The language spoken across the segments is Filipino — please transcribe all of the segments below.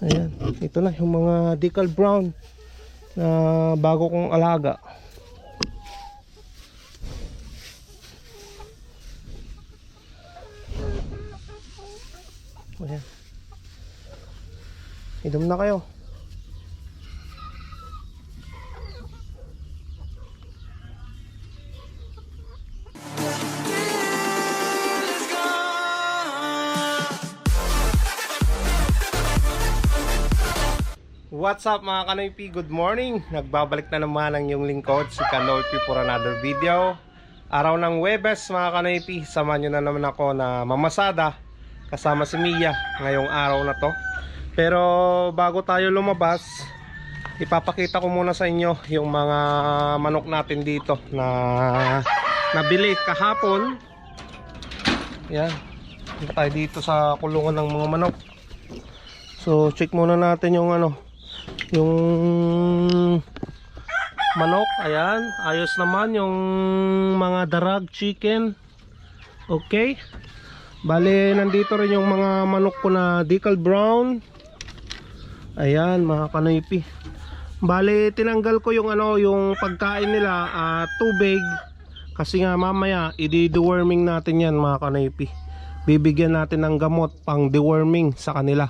Ayan, ito na yung mga decal brown na bago kong alaga. Ayan. Idom na kayo. What's up mga Kanoypi? Good morning! Nagbabalik na naman ang yung lingkod, si Kanoypi for another video. Araw ng Huwebes mga Kanoypi, samahan nyo na naman ako na mamasada kasama si Mia ngayong araw na to. Pero bago tayo lumabas, ipapakita ko muna sa inyo yung mga manok natin dito na nabili kahapon. Yan, punta tayo dito sa kulungan ng mga manok. So check muna natin yung yung manok. Ayan, ayos naman yung mga darag chicken. Okay, bale nandito rin yung mga manok ko na decal brown. Ayan mga Kanoypi, bale tinanggal ko yung yung pagkain nila tubig, kasi nga mamaya i-deworming natin yan mga Kanoypi. Bibigyan natin ng gamot pang deworming sa kanila.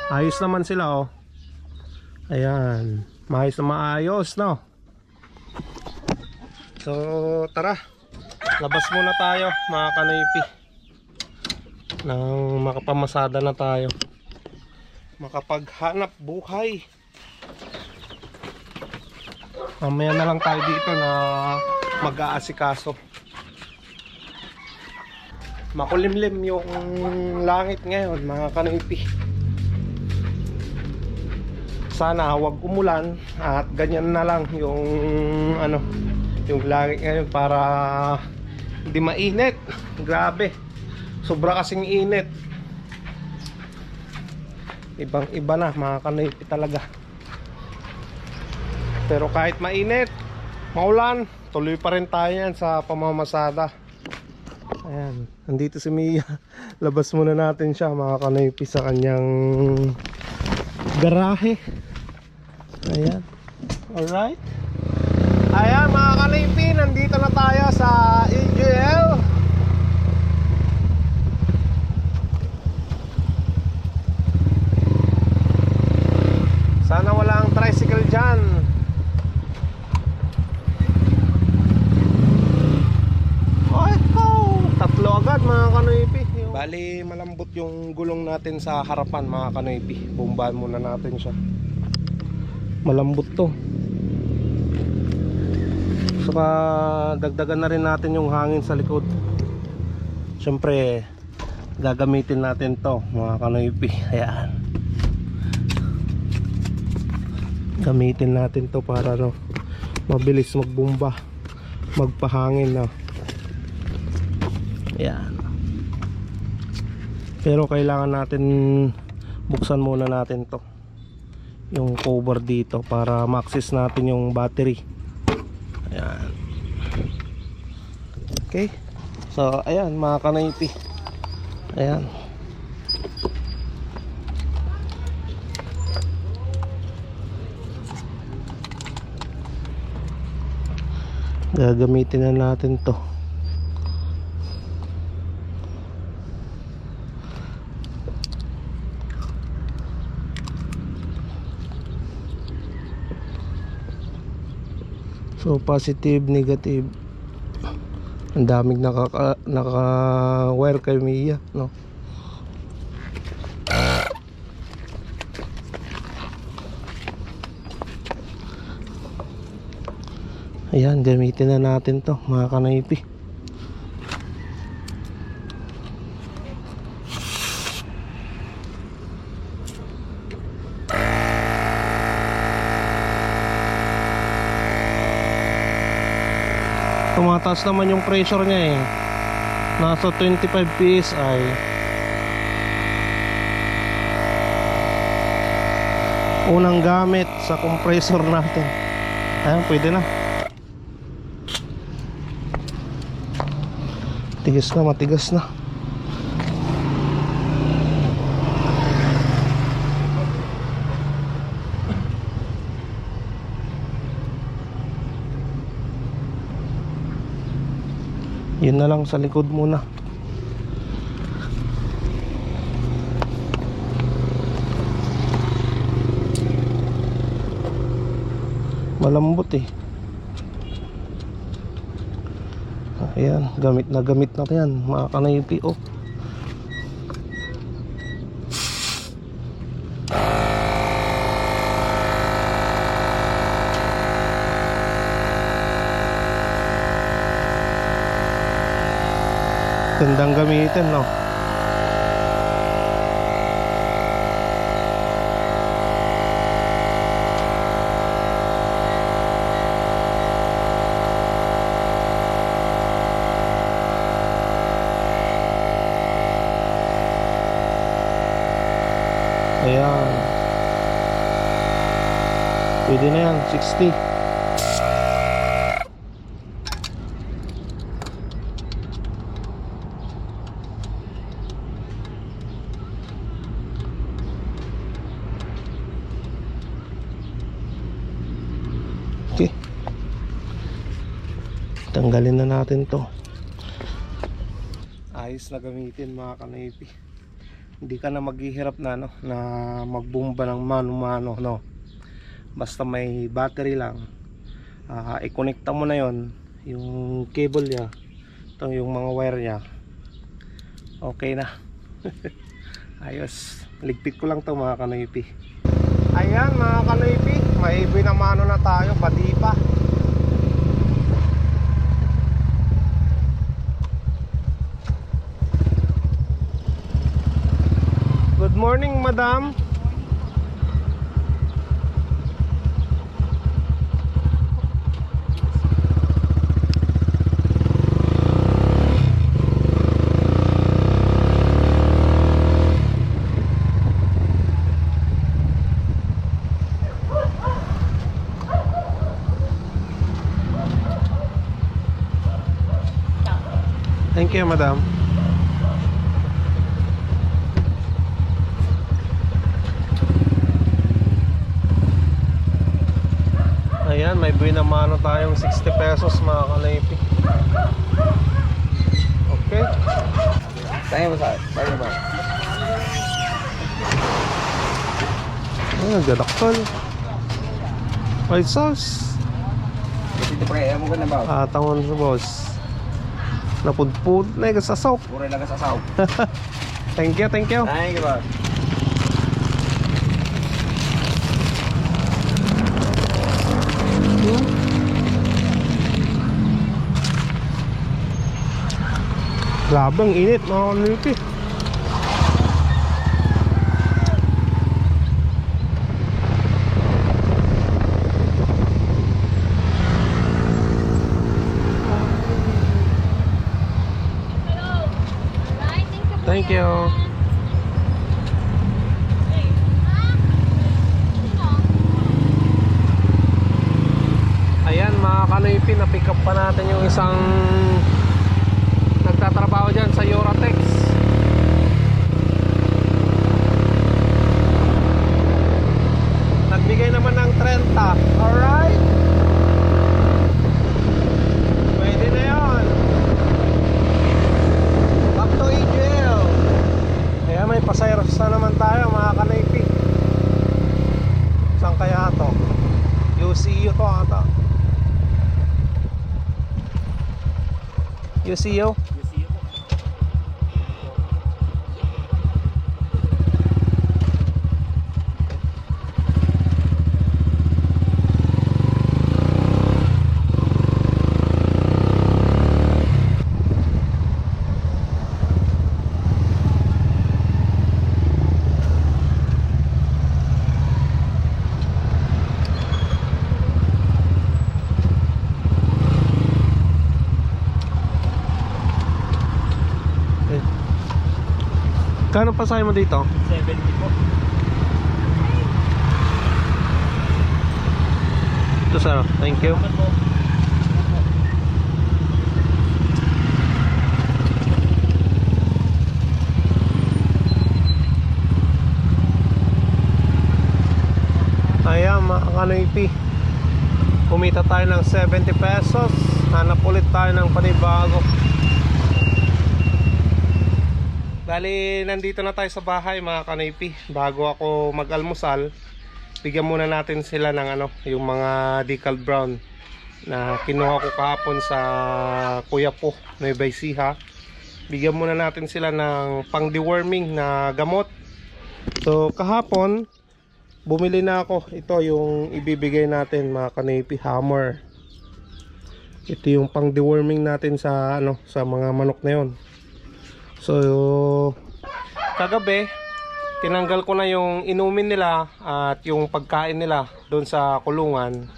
Ayos naman sila Ayan, maayos na maayos, no? So tara, labas muna tayo mga Kanoypi, nang makapamasada na tayo, makapaghanap buhay. Mamaya na lang tayo dito na mag-aasikaso. Makulimlim yung langit ngayon mga Kanoypi. Sana huwag umulan at ganyan na lang yung yung langit ngayon para hindi mainit. Grabe, sobra kasing init. Ibang iba na mga Kanoypi talaga. Pero kahit mainit, maulan, tuloy pa rin tayo yan sa pamamasada. Ayan, nandito si Mia. Labas muna natin siya mga Kanoypi sa kanyang garahe. Ayan, alright. Ayan mga Kanoypi, nandito na tayo sa EJL. Sana walang tricycle dyan. Tatlo agad mga Kanoypi. Bali malambot yung gulong natin sa harapan mga Kanoypi. Bumbahan muna natin siya. Malambot to. Saka dagdagan na rin natin yung hangin sa likod. Siyempre gagamitin natin to mga Kanoypi. Ayan, gamitin natin to para mabilis magbumba, magpahangin Ayan. Pero kailangan natin buksan muna natin to, yung cover dito, para ma-access natin yung battery. Ayan. Okay. So ayan mga Kanoypi. Ayan. Gagamitin na natin to. So positive, negative. Ang daming naka-wire kay Mia, no? Ayan, gamitin na natin to mga Kanoypi. Tumataas naman yung pressure niya nasa 25 PSI. Unang gamit sa compressor natin. Ayan, pwede na. Tigas na, matigas na. Yun na lang sa likod muna. Malambot eh. Ayan, gamit na yan mga kanaypi. Oh, gandang gamitin, no? Ayan, pwede na yan, 60. Okay, tanggalin na natin to. Ayos na gamitin mga kanaypi. Hindi ka na maghihirap na na magbomba ng mano-mano, no. Basta may battery lang, i-connecta mo na yon, yung cable nya, itong yung mga wire nya, okay na. Ayos, ligpit ko lang to mga kanaypi. Ayan mga kanaypi, may binamano na tayo, pati pa. Good morning, madam. Thank you, madam. Ayan, may binamano tayong 60 pesos mga kanaypi. Okay. Tayo ba? Tayo ba? Ay, nagdadaktal. White sauce. Dito pa kaya mo ka na ba? Tangon sa boss. Napudpud na yung sasok. Puro lang sa sasaw. Thank you, thank you. Thank you ba? Grabe ang init mga kanaypi. Thank you. Ayan mga kanaypi, na-pick up pa natin yung isang nagtatrabaho dyan sa Euratex. Nagbigay naman ng 30. Alright, pwede na yun. Back to AGL. Ayan, may pasayros na naman tayo mga kanaypi. Saan kaya to? UCU to ata. UCU? Kano pasahe mo dito? 70 po. Ito sir, thank you. Ayan mga kanaypi, kumita tayo ng 70 pesos. Hanap ulit tayo ng panibago. Bali, nandito na tayo sa bahay mga kanoypi. Bago ako mag-almusal, bigyan muna natin sila ng yung mga decal brown na kinuha ko kahapon sa Kuya Po, Nueva Ecija. Bigyan muna natin sila ng pang deworming na gamot. So kahapon bumili na ako. Ito yung ibibigay natin mga kanoypi, hammer. Ito yung pang deworming natin sa sa mga manok na yon. So kagabi tinanggal ko na yung inumin nila at yung pagkain nila doon sa kulungan.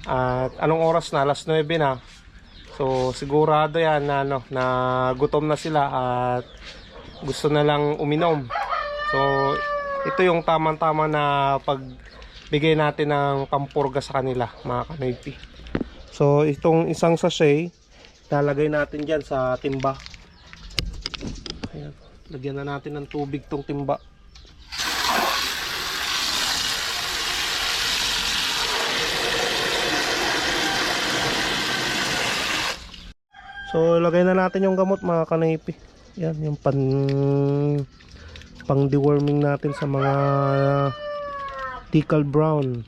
At anong oras na? Alas 9 na. So sigurado yan na na gutom na sila at gusto na lang uminom. So ito yung tamang-tama na pagbigay natin ng pampurga sa kanila mga kanoypi. So itong isang sachet lalagay natin dyan sa timba. Ayan. Lagyan na natin ng tubig tong timba. So lagay na natin yung gamot mga kanoypi. Yan yung pang deworming natin sa mga decal brown.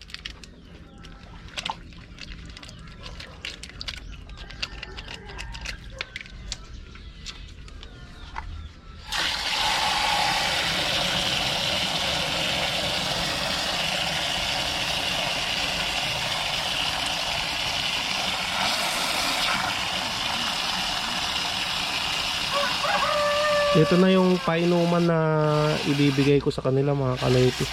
Ito na yung painuman na ibibigay ko sa kanila mga kanoypi.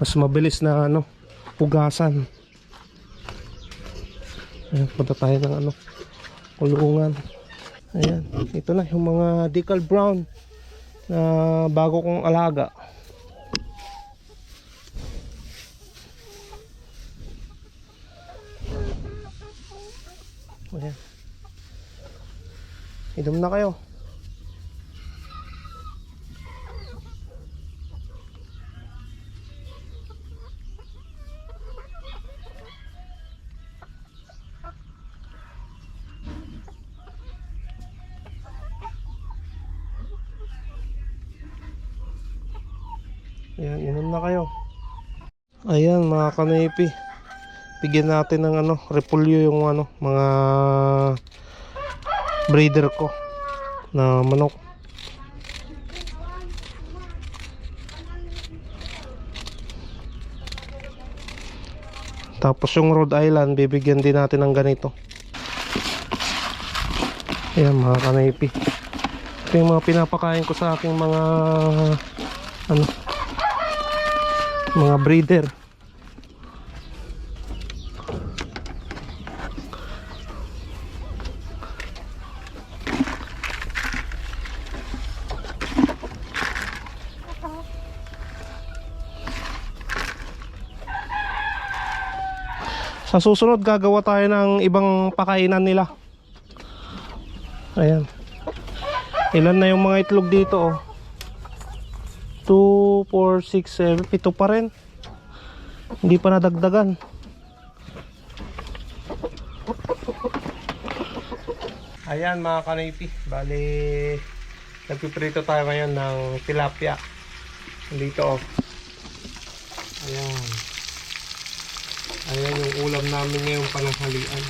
Mas mabilis na pugasan. Ayan, punta tayo ng kulungan. Ayan, ito na yung mga decal brown na bago kong alaga. Ayan. Inom na kayo. Ayan, inom na kayo. Ayan mga kanoypi, bigyan natin ng repolyo yung mga breeder ko na manok. Tapos yung Rhode Island bibigyan din natin ng ganito. Ayan mga kanoypi, ito yung mga pinapakain ko sa aking mga mga breeder. Sa susunod gagawa tayo ng ibang pakainan nila. Ayan. Ilan na yung mga itlog dito 2, 4, 6, 7, 7 pa rin. Hindi pa nadagdagan. Ayan mga kanoypi, bali nagpiprito tayo ngayon ng tilapia. Dito Ayan. Ayan yung ulam namin ngayong pananghalian.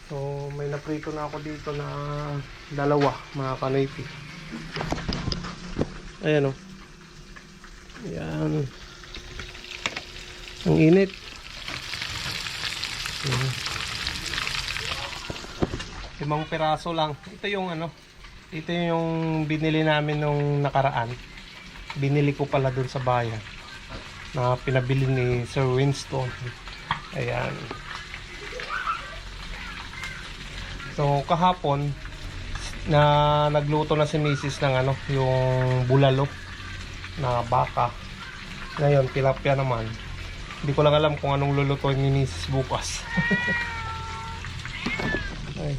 So may naprito na ako dito na dalawa mga kanoypi. Ayan Ayan. Ang init. Ayan. 5 piraso lang. Ito yung ito yung binili namin nung nakaraan. Binili ko pala dun sa bayan na pinabili ni Sir Winston. Ayan. So kahapon na nagluto na si Mrs. ng yung bulalo na baka. Ngayon tilapia naman. Hindi ko lang alam kung anong lulutuin ni Mrs. bukas. Ay.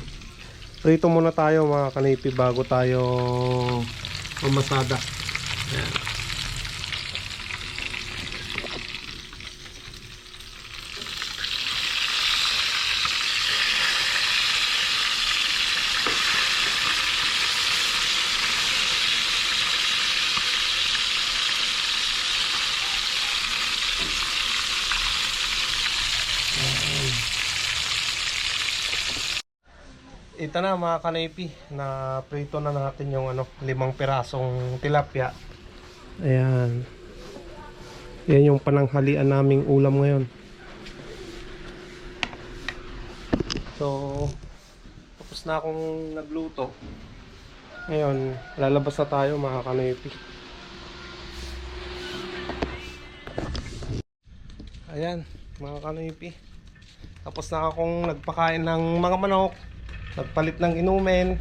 Prito muna tayo mga kanipi bago tayo mamasada. Ayan. ito na mga kanoypi, na prito na natin yung 5 pirasong tilapia. Ayan. Yan yung pananghalian naming ulam ngayon. So, tapos na akong nagluto. Ngayon, lalabas na tayo mga kanoypi. Ayan, mga kanoypi. Tapos na akong nagpakain ng mga manok, nagpalit ng inumin,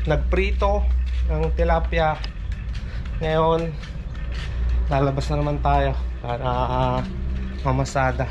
nagprito ng tilapia. Ngayon, lalabas na naman tayo para mamasada.